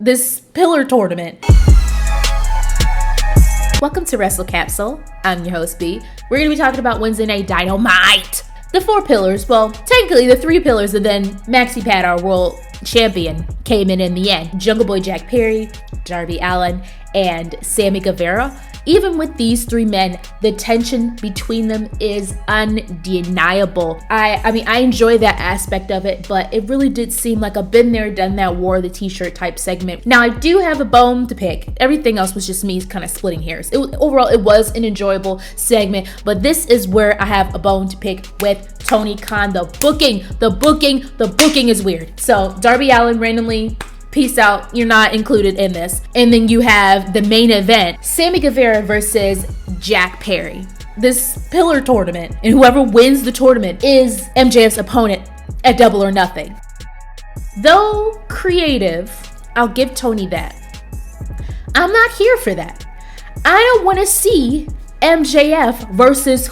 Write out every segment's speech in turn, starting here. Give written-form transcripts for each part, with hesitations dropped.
this pillar tournament. Welcome to Wrestle Capsule. I'm your host, B. We're going to be talking about Wednesday Night Dynamite. The 4 pillars, well, technically the 3 pillars, and then Maxi Pad, our world champion, came in the end. Jungle Boy Jack Perry, Darby Allin, and Sammy Guevara. Even with these 3 men, the tension between them is undeniable. I mean, I enjoy that aspect of it, but it really did seem like a been there, done that, wore the t-shirt type segment. Now, I do have a bone to pick. Everything else was just me kind of splitting hairs. Overall, it was an enjoyable segment, but this is where I have a bone to pick with Tony Khan. The booking is weird. So, Darby Allin randomly, peace out, you're not included in this. And then you have the main event, Sammy Guevara versus Jack Perry. This pillar tournament, and whoever wins the tournament is MJF's opponent at Double or Nothing. Though creative, I'll give Tony that. I'm not here for that. I don't want to see MJF versus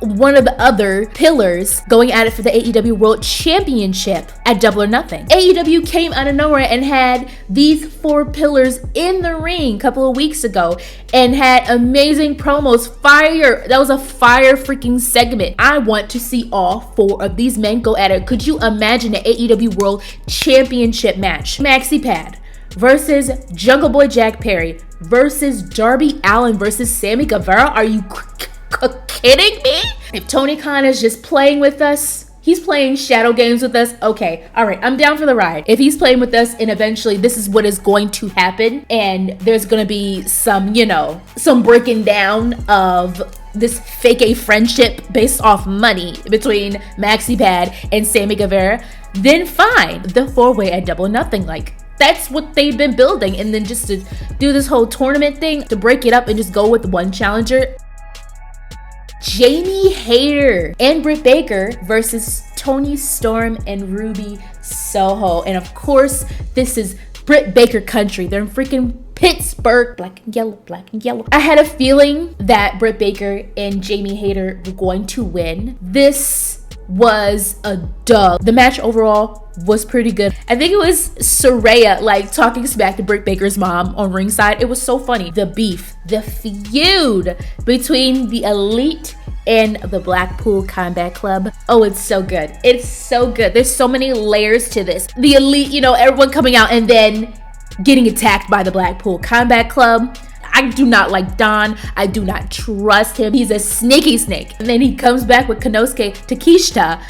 one of the other pillars going at it for the AEW World Championship at Double or Nothing. AEW came out of nowhere and had these 4 pillars in the ring a couple of weeks ago and had amazing promos. Fire. That was a fire freaking segment. I want to see all 4 of these men go at it. Could you imagine an AEW World Championship match? Maxi Pad versus Jungle Boy Jack Perry versus Darby Allin versus Sammy Guevara. Are you kidding me? If Tony Khan is just playing with us, he's playing shadow games with us, okay, all right, I'm down for the ride. If he's playing with us and eventually this is what is going to happen and there's gonna be some, some breaking down of this fake friendship based off money between Maxi Pad and Sammy Guevara, then fine. The 4-way at Double or Nothing, like, that's what they've been building. And then just to do this whole tournament thing, to break it up and just go with one challenger. Jamie Hayter and Britt Baker versus Toni Storm and Ruby Soho. And of course, this is Britt Baker country. They're in freaking Pittsburgh. Black and yellow, black and yellow. I had a feeling that Britt Baker and Jamie Hayter were going to win. This was a dub. The match overall was pretty good. I think it was Saraya like talking smack to Britt Baker's mom on ringside. It was so funny. The beef, the feud between the Elite and the Blackpool Combat Club. Oh, it's so good. It's so good. There's so many layers to this. The Elite, everyone coming out and then getting attacked by the Blackpool Combat Club. I do not like Don. I do not trust him. He's a sneaky snake. And then he comes back with Konosuke Takeshita,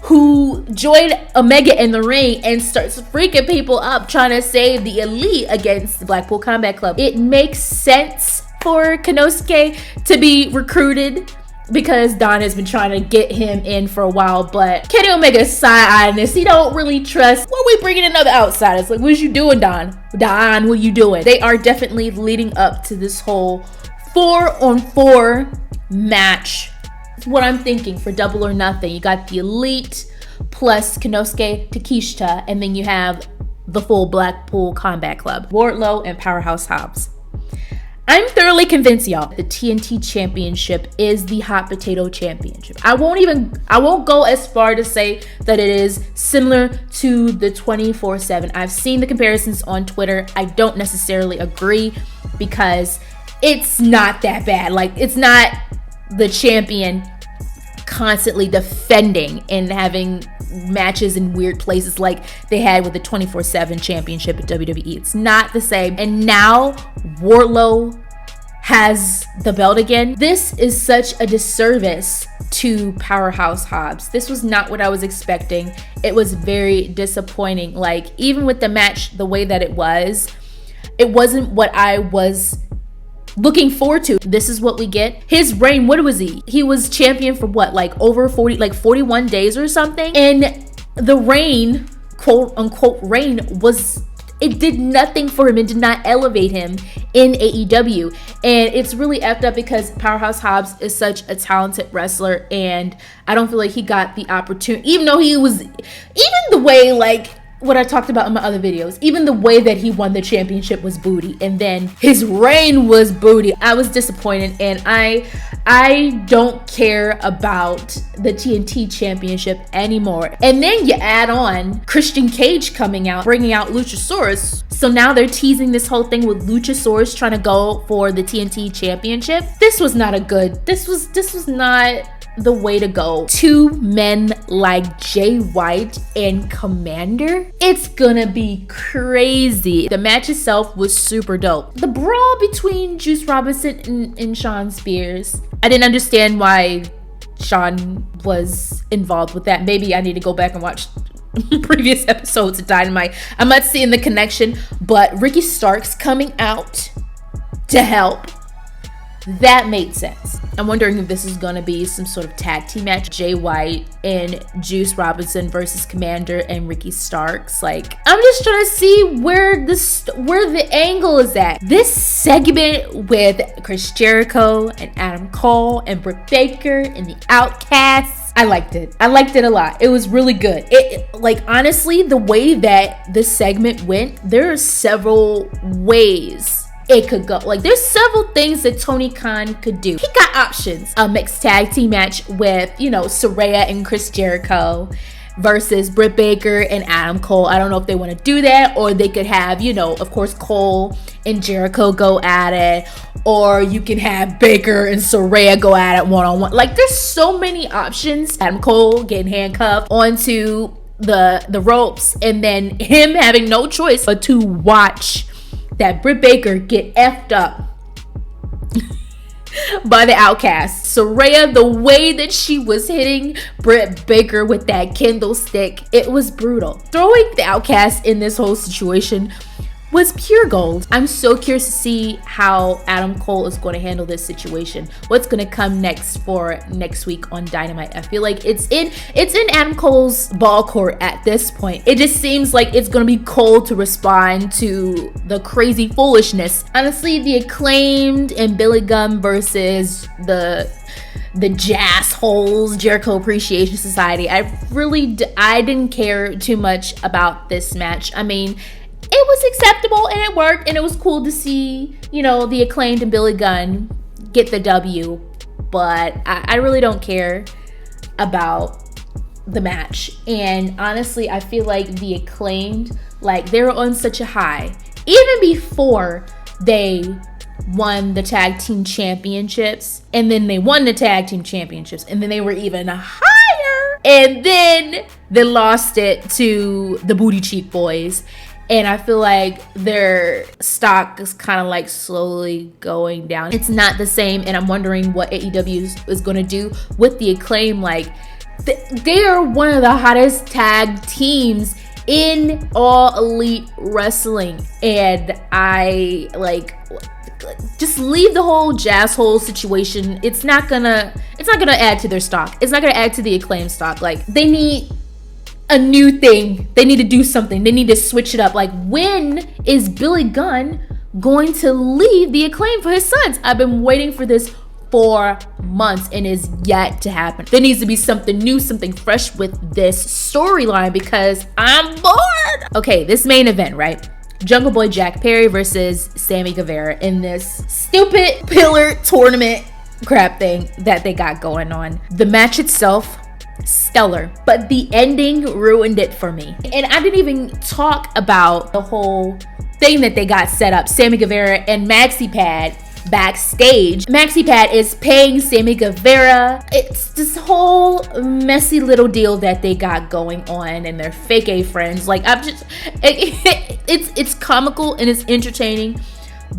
who joined Omega in the ring and starts freaking people up trying to save the Elite against the Blackpool Combat Club. It makes sense for Konosuke to be recruited because Don has been trying to get him in for a while, but Kenny Omega's side-eyeing this. He don't really trust. What are we bringing in other outsiders? Like, what you doing, Don? Don, what you doing? They are definitely leading up to this whole 4-on-4 match. That's what I'm thinking for Double or Nothing. You got the Elite plus Konosuke Takeshita, and then you have the full Blackpool Combat Club, Wardlow and Powerhouse Hobbs. I'm thoroughly convinced, y'all, the TNT Championship is the hot potato championship. I won't go as far to say that it is similar to the 24/7. I've seen the comparisons on Twitter. I don't necessarily agree because it's not that bad. Like, it's not the champion constantly defending and having matches in weird places like they had with the 24/7 championship at WWE. It's not the same. And now Wardlow has the belt again. This is such a disservice to Powerhouse Hobbs. This was not what I was expecting. It was very disappointing. Like, even with the match the way that it wasn't what I was looking forward to. This is what we get. His reign, what was he? He was champion for what, like over 41 days or something? And the reign, quote unquote reign, it did nothing for him. It did not elevate him in AEW. And it's really effed up because Powerhouse Hobbs is such a talented wrestler, and I don't feel like he got the opportunity, even though even the way, like what I talked about in my other videos, even the way that he won the championship was booty, and then his reign was booty. I was disappointed, and I I don't care about the TNT championship anymore. And then you add on Christian Cage coming out, bringing out Luchasaurus. So now they're teasing this whole thing with Luchasaurus trying to go for the TNT championship. This was not not the way to go. Two men like Jay White and Komander, it's gonna be crazy. The match itself was super dope. The brawl between Juice Robinson and Shawn Spears, I didn't understand why Shawn was involved with that. Maybe I need to go back and watch previous episodes of Dynamite. I'm not seeing the connection, but Ricky Starks coming out to help, that made sense. I'm wondering if this is going to be some sort of tag team match. Jay White and Juice Robinson versus Komander and Ricky Starks. Like, I'm just trying to see where the angle is at. This segment with Chris Jericho and Adam Cole and Britt Baker and the Outcasts, I liked it. I liked it a lot. It was really good. Like, honestly, the way that this segment went, there are several ways it could go. Like, there's several things that Tony Khan could do. He got options. A mixed tag team match with, Saraya and Chris Jericho versus Britt Baker and Adam Cole. I don't know if they want to do that, or they could have, of course, Cole and Jericho go at it, or you can have Baker and Saraya go at it one-on-one. Like, there's so many options. Adam Cole getting handcuffed onto the ropes, and then him having no choice but to watch that Britt Baker get effed up by the Outcasts. Saraya, the way that she was hitting Britt Baker with that kendo stick, it was brutal. Throwing the Outcasts in this whole situation was pure gold. I'm so curious to see how Adam Cole is going to handle this situation. What's going to come next for next week on Dynamite? I feel like it's in Adam Cole's ball court at this point. It just seems like it's going to be Cole to respond to the crazy foolishness. Honestly, the Acclaimed and Billy Gunn versus the Jazz Holes Jericho Appreciation Society, I didn't care too much about this match. I mean, it was acceptable and it worked, and it was cool to see, the Acclaimed and Billy Gunn get the W, but I really don't care about the match. And honestly, I feel like the Acclaimed, like, they were on such a high even before they won the tag team championships, and then they won the tag team championships, and then they were even higher, and then they lost it to the Booty Cheek Boys. And I feel like their stock is kind of like slowly going down. It's not the same. And I'm wondering what AEW is going to do with the Acclaim. Like, they are one of the hottest tag teams in All Elite Wrestling. And I just leave the whole Jazz Hole situation. It's not gonna add to their stock. It's not gonna add to the Acclaim stock. Like, they need a new thing. They need to do something. They need to switch it up. Like, when is Billy Gunn going to leave the Acclaim for his sons? I've been waiting for this for months and is yet to happen. There needs to be something new, something fresh with this storyline, because I'm bored. Okay, this main event, right? Jungle Boy Jack Perry versus Sammy Guevara in this stupid pillar tournament crap thing that they got going on. The match itself, stellar, but the ending ruined it for me. And I didn't even talk about the whole thing that they got set up. Sammy Guevara and Maxi Pad backstage. Maxi Pad is paying Sammy Guevara. It's this whole messy little deal that they got going on, and they're fake A-friends. Like, it's comical and it's entertaining,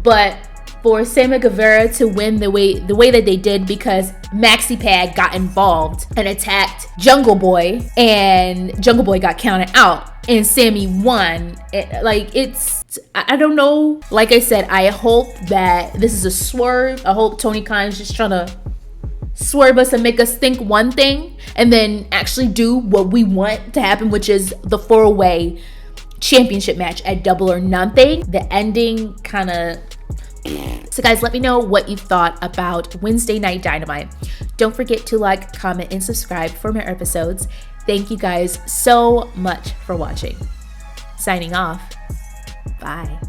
but for Sammy Guevara to win the way that they did, because Maxi Pad got involved and attacked Jungle Boy, and Jungle Boy got counted out, and Sammy won. I don't know. Like I said, I hope that this is a swerve. I hope Tony Khan is just trying to swerve us and make us think one thing, and then actually do what we want to happen, which is the 4-way championship match at Double or Nothing. The ending kind of... So guys, let me know what you thought about Wednesday Night Dynamite. Don't forget to like, comment, and subscribe for more episodes. Thank you guys so much for watching. Signing off. Bye.